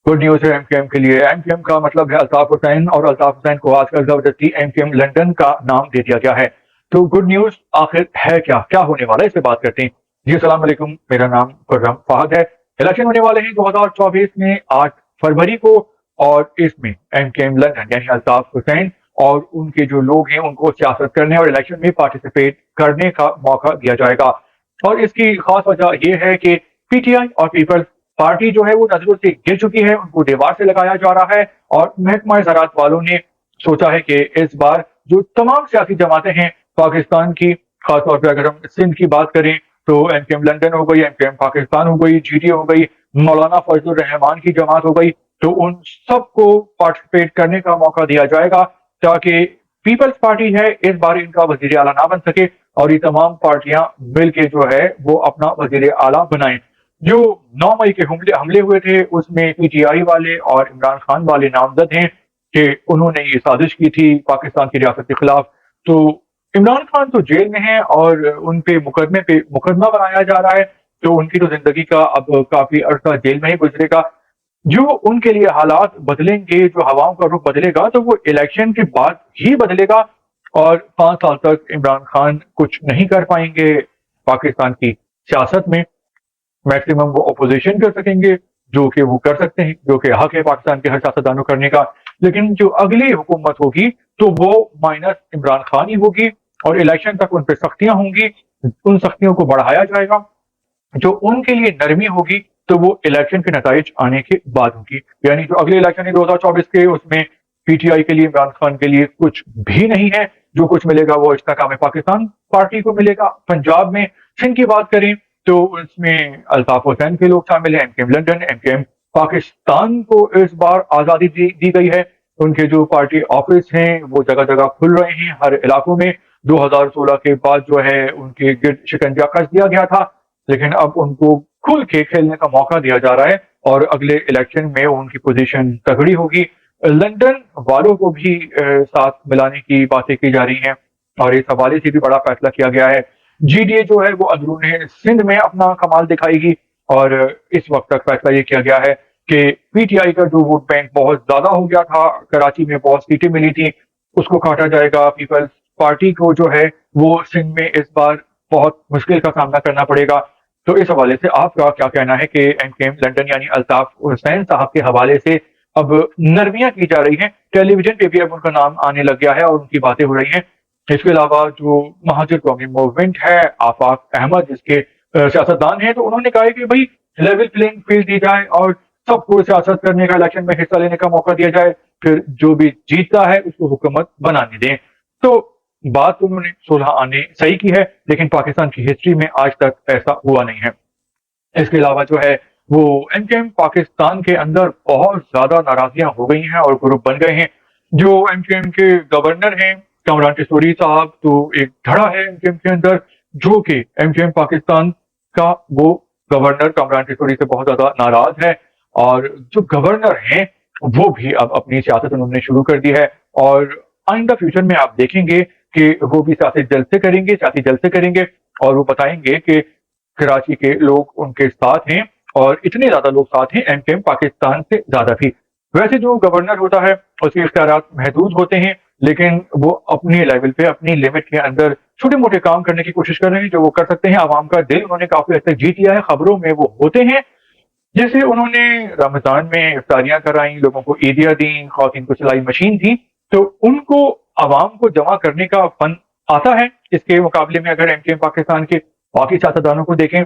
Good news ہے M Q M کے لیے. ایم کیو ایم کا مطلب ہے الطاف حسین، اور الطاف حسین کو آج کل زبردستی ایم کیو ایم لنڈن کا نام دے دیا گیا ہے. تو گڈ نیوز آخر ہے کیا ہونے والا ہے، اس پہ بات کرتے ہیں. جی السلام علیکم، میرا نام خرم فہد ہے. الیکشن ہونے والے ہیں 2024 میں 8 فروری کو، اور اس میں ایم کیو ایم لندن یعنی الطاف حسین اور ان کے جو لوگ ہیں ان کو سیاست کرنے اور الیکشن میں پارٹیسپیٹ کرنے کا موقع دیا جائے گا. اور اس کی خاص وجہ یہ ہے کہ پی ٹی آئی اور پیپلز پارٹی جو ہے وہ نظروں سے گر چکی ہے، ان کو دیوار سے لگایا جا رہا ہے. اور محکمہ زراعت والوں نے سوچا ہے کہ اس بار جو تمام سیاسی جماعتیں ہیں پاکستان کی، خاص طور پہ اگر ہم سندھ کی بات کریں تو ایم کیو ایم لندن ہو گئی، ایم کیو ایم پاکستان ہو گئی، جی ڈی ہو گئی، مولانا فضل الرحمان کی جماعت ہو گئی، تو ان سب کو پارٹیسپیٹ کرنے کا موقع دیا جائے گا تاکہ پیپلز پارٹی ہے اس بار ان کا وزیر اعلیٰ نہ بن سکے، اور یہ تمام پارٹیاں مل کے جو ہے وہ اپنا وزیر اعلیٰ بنائیں. جو 9 مئی کے حملے ہوئے تھے اس میں پی ٹی آئی والے اور عمران خان والے نامزد ہیں کہ انہوں نے یہ سازش کی تھی پاکستان کی ریاست کے خلاف. تو عمران خان تو جیل میں ہیں اور ان پہ مقدمہ بنایا جا رہا ہے، تو ان کی تو زندگی کا اب کافی عرصہ جیل میں ہی گزرے گا. جو ان کے لیے حالات بدلیں گے، جو ہواؤں کا رخ بدلے گا، تو وہ الیکشن کے بعد ہی بدلے گا. اور 5 سال تک عمران خان کچھ نہیں کر پائیں گے پاکستان کی سیاست میں. میکسیمم وہ اپوزیشن کر سکیں گے، جو کہ وہ کر سکتے ہیں، جو کہ حق ہے پاکستان کے ہر سیاستدانوں کرنے کا. لیکن جو اگلی حکومت ہوگی تو وہ مائنس عمران خان ہی ہوگی، اور الیکشن تک ان پہ سختیاں ہوں گی. ان سختیوں کو بڑھایا جائے گا. جو ان کے لیے نرمی ہوگی تو وہ الیکشن کے نتائج آنے کے بعد ہوگی. یعنی جو اگلے الیکشن ہے 2024 کے، اس میں پی ٹی آئی کے لیے، عمران خان کے لیے کچھ بھی نہیں ہے. جو کچھ ملے گا وہ استحکام پاکستان پارٹی کو ملے گا. پنجاب میں سندھ کی بات کریں تو اس میں الطاف حسین کے لوگ شامل ہیں. M Q M London, M Q M Pakistan کو اس بار آزادی دی گئی ہے. ان کے جو پارٹی آفس ہیں وہ جگہ جگہ کھل رہے ہیں ہر علاقوں میں. 2016 کے بعد جو ہے ان کے گرد شکنجہ کس دیا گیا تھا، لیکن اب ان کو کھل کے کھیلنے کا موقع دیا جا رہا ہے، اور اگلے الیکشن میں ان کی پوزیشن تگڑی ہوگی. لندن والوں کو بھی ساتھ ملانے کی باتیں کی جا رہی ہیں، اور اس حوالے سے بھی بڑا فیصلہ کیا گیا ہے. جی ڈی اے جو ہے وہ اندرون سندھ میں اپنا کمال دکھائے گی، اور اس وقت تک فیصلہ یہ کیا گیا ہے کہ پی ٹی آئی کا جو ووٹ بینک بہت زیادہ ہو گیا تھا، کراچی میں بہت سیٹیں ملی تھی، اس کو کاٹا جائے گا. پیپلز پارٹی کو جو ہے وہ سندھ میں اس بار بہت مشکل کا سامنا کرنا پڑے گا. تو اس حوالے سے آپ کا کیا کہنا ہے کہ ایم کیو ایم لندن یعنی الطاف حسین صاحب کے حوالے سے اب نرمیاں کی جا رہی ہیں، ٹیلی ویژن پہ بھی اب ان کا نام آنے لگ گیا ہے اور ان کی باتیں ہو رہی ہیں. اس کے علاوہ جو مہاجر قومی موومنٹ ہے، آفاق احمد جس کے سیاستدان ہیں، تو انہوں نے کہا ہے کہ بھائی لیول پلینگ فیلڈ دی جائے اور سب کو سیاست کرنے کا، الیکشن میں حصہ لینے کا موقع دیا جائے، پھر جو بھی جیتتا ہے اس کو حکومت بنانے دیں. تو بات انہوں نے صلح آنے صحیح کی ہے، لیکن پاکستان کی ہسٹری میں آج تک ایسا ہوا نہیں ہے. اس کے علاوہ جو ہے وہ ایم کیو ایم پاکستان کے اندر بہت زیادہ ناراضیاں ہو گئی ہیں اور گروپ بن گئے ہیں. جو ایم کیو ایم کے گورنر ہیں کامران ٹیسوری صاحب، تو ایک دھڑا ہے ایم کیو ایم کے اندر جو کہ ایم کیو ایم پاکستان کا وہ گورنر کامران ٹیسوری سے بہت زیادہ ناراض ہے. اور جو گورنر ہیں وہ بھی اب اپنی سیاست انہوں نے شروع کر دی ہے، اور آئندہ فیوچر میں آپ دیکھیں گے کہ وہ بھی سیاسی جلسے کریں گے اور وہ بتائیں گے کہ کراچی کے لوگ ان کے ساتھ ہیں، اور اتنے زیادہ لوگ ساتھ ہیں ایم کیو ایم پاکستان سے زیادہ بھی. ویسے جو گورنر ہوتا ہے اس کے اختیارات محدود ہوتے ہیں، لیکن وہ اپنے لیول پہ اپنی لمٹ کے اندر چھوٹے موٹے کام کرنے کی کوشش کر رہے ہیں جو وہ کر سکتے ہیں. عوام کا دل انہوں نے کافی حد تک جیت لیا ہے، خبروں میں وہ ہوتے ہیں. جیسے انہوں نے رمضان میں افطاریاں کرائیں، لوگوں کو عیدیاں دیں، خواتین کو سلائی مشین تھی، تو ان کو عوام کو جمع کرنے کا فن آتا ہے. اس کے مقابلے میں اگر ایم کیو ایم پاکستان کے باقی سیاستدانوں کو دیکھیں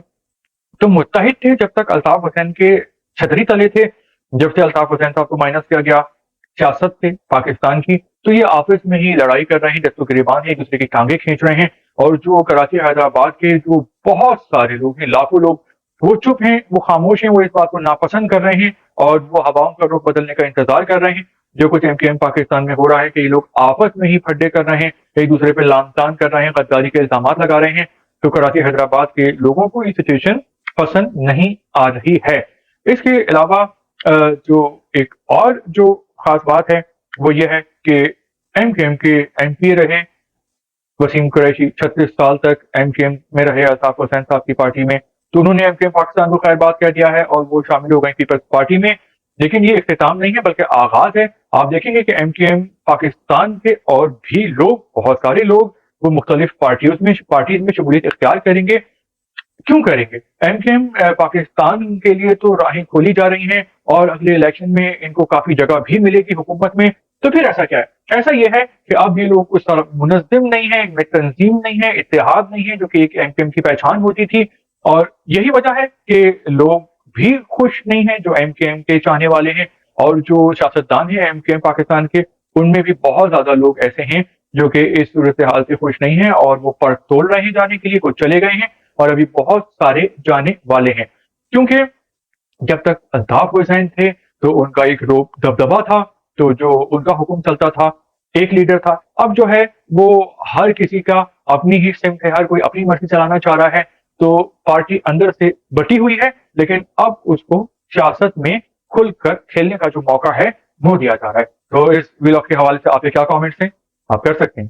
تو متحد تھے جب تک الطاف حسین کے چھتری تلے تھے. جب سے الطاف حسین صاحب کو مائنس کیا گیا سیاست سے پاکستان کی، تو یہ آپس میں ہی لڑائی کر رہے ہیں، دستوں گریبان ہیں، ایک دوسرے کی ٹانگیں کھینچ رہے ہیں. اور جو کراچی حیدرآباد کے جو بہت سارے لوگ ہیں، لاکھوں لوگ، وہ چپ ہیں، وہ خاموش ہیں، وہ اس بات کو ناپسند کر رہے ہیں اور وہ ہواؤں کا رخ بدلنے کا انتظار کر رہے ہیں. جو کچھ ایم کیو ایم پاکستان میں ہو رہا ہے کہ یہ لوگ آپس میں ہی پھڈے کر رہے ہیں، ایک دوسرے پہ لان تان کر رہے ہیں، غداری کے الزامات لگا رہے ہیں. تو کراچی حیدرآباد کے لوگوں کو یہ سچویشن پسند نہیں آ رہی ہے. اس کے علاوہ جو ایک اور جو خاص بات ہے وہ یہ ہے کہ ایم کیو ایم کے ایم پی رہے وسیم قریشی 36 سال تک ایم کیو ایم میں رہے الطاف حسین صاحب کی پارٹی میں، تو انہوں نے ایم کیو ایم پاکستان کو خیر بات کہہ دیا ہے اور وہ شامل ہو گئے پیپلز پارٹی میں. لیکن یہ اختتام نہیں ہے بلکہ آغاز ہے. آپ دیکھیں گے کہ ایم کیو ایم پاکستان کے اور بھی لوگ، بہت سارے لوگ، وہ مختلف پارٹیز میں شمولیت اختیار کریں گے. کیوں کریں گے؟ ایم کیو ایم پاکستان کے لیے تو راہیں کھولی جا رہی ہیں اور اگلے الیکشن میں ان کو کافی جگہ بھی ملے گی حکومت میں. تو پھر ایسا کیا ہے؟ ایسا یہ ہے کہ اب یہ لوگ اس طرح منظم نہیں ہے، ان میں تنظیم نہیں ہے، اتحاد نہیں ہے، جو کہ ایک ایم کیو ایم کی پہچان ہوتی تھی. اور یہی وجہ ہے کہ لوگ بھی خوش نہیں ہیں جو ایم کیو ایم کے چاہنے والے ہیں، اور جو سیاستدان ہیں ایم کیو ایم پاکستان کے، ان میں بھی بہت زیادہ لوگ ایسے ہیں جو کہ اس صورتحال سے خوش نہیں ہیں اور وہ پر تول رہے ہیں جانے کے لیے. کچھ چلے گئے ہیں اور ابھی بہت سارے جانے والے ہیں، کیونکہ جب تک الطاف حسین تھے تو ان کا ایک روب دبدبا تھا، تو جو ان کا حکم چلتا تھا، ایک لیڈر تھا. اب جو ہے وہ ہر کسی کا اپنی ہی سمت ہے، ہر کوئی اپنی مرضی چلانا چاہ رہا ہے. تو پارٹی اندر سے بٹی ہوئی ہے، لیکن اب اس کو سیاست میں کھل کر کھیلنے کا جو موقع ہے وہ دیا جا رہا ہے. تو اس ویلاگ کے حوالے سے آپ کے کیا کامنٹس ہیں؟ آپ کر سکتے ہیں.